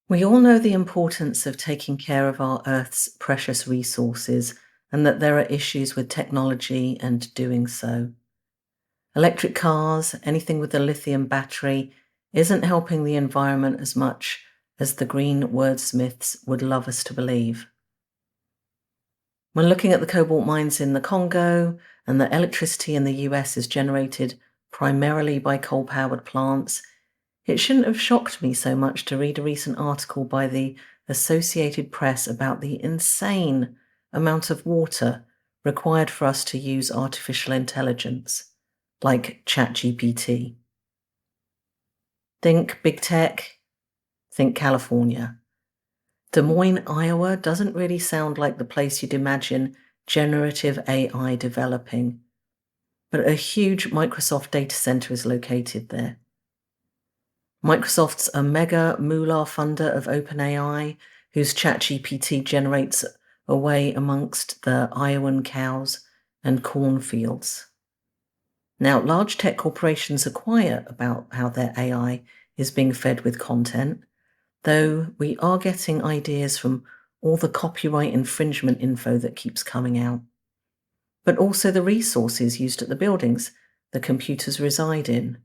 We all know the importance of taking care of our Earth's precious resources and that there are issues with technology and doing so. Electric cars, anything with a lithium battery, isn't helping the environment as much as the green wordsmiths would love us to believe. When looking at the cobalt mines in the Congo and the electricity in the US is generated primarily by coal powered plants, it shouldn't have shocked me so much to read a recent article by the Associated Press about the insane amount of water required for us to use artificial intelligence, like ChatGPT. Think big tech, think California. Des Moines, Iowa doesn't really sound like the place you'd imagine generative AI developing, but a huge Microsoft data center is located there. Microsoft's a mega moolah funder of OpenAI, whose ChatGPT generates away amongst the Iowan cows and cornfields. Now, large tech corporations are quiet about how their AI is being fed with content, though we are getting ideas from all the copyright infringement info that keeps coming out, but also the resources used at the buildings the computers reside in.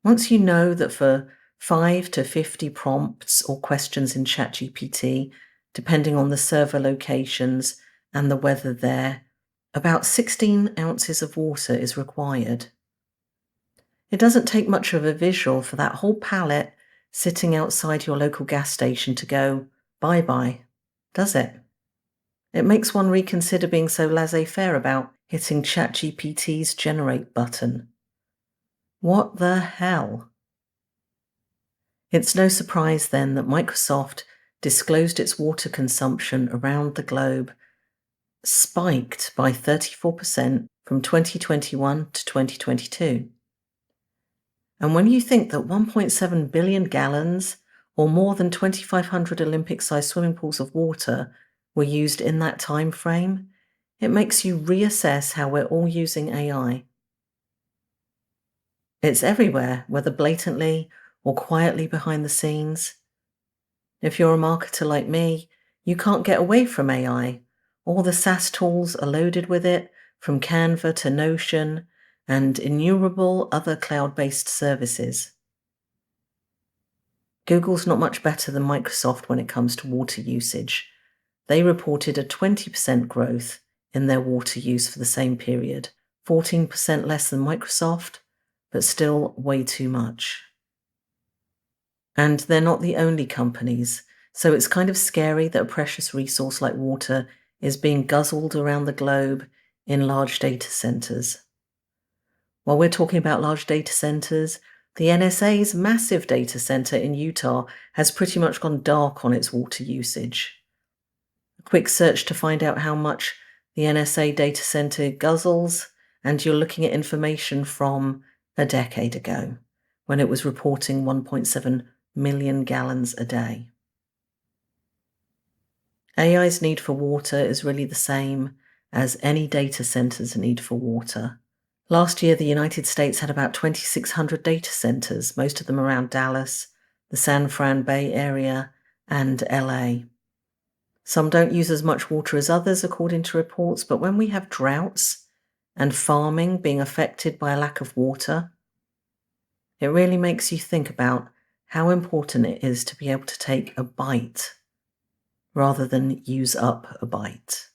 Once you know that for 5 to 50 prompts or questions in ChatGPT, depending on the server locations and the weather there, about 16 ounces of water is required. It doesn't take much of a visual for that whole pallet sitting outside your local gas station to go bye-bye, does it? It makes one reconsider being so laissez-faire about hitting ChatGPT's generate button. What the hell? It's no surprise then that Microsoft disclosed its water consumption around the globe spiked by 34% from 2021 to 2022. And when you think that 1.7 billion gallons, or more than 2,500 Olympic-sized swimming pools of water, were used in that time frame, it makes you reassess how we're all using AI. It's everywhere, whether blatantly or quietly behind the scenes. If you're a marketer like me, you can't get away from AI. All the SaaS tools are loaded with it, from Canva to Notion, and innumerable other cloud-based services. Google's not much better than Microsoft when it comes to water usage. They reported a 20% growth in their water use for the same period, 14% less than Microsoft, but still way too much. And they're not the only companies, so it's kind of scary that a precious resource like water is being guzzled around the globe in large data centers. While we're talking about large data centers, the NSA's massive data center in Utah has pretty much gone dark on its water usage. A quick search to find out how much the NSA data center guzzles, and you're looking at information from a decade ago, when it was reporting 1.7 million gallons a day. AI's need for water is really the same as any data center's need for water. Last year, the United States had about 2,600 data centers, most of them around Dallas, the San Fran Bay Area, and LA. Some don't use as much water as others, according to reports, but when we have droughts and farming being affected by a lack of water, it really makes you think about how important it is to be able to take a bite rather than use up a bite.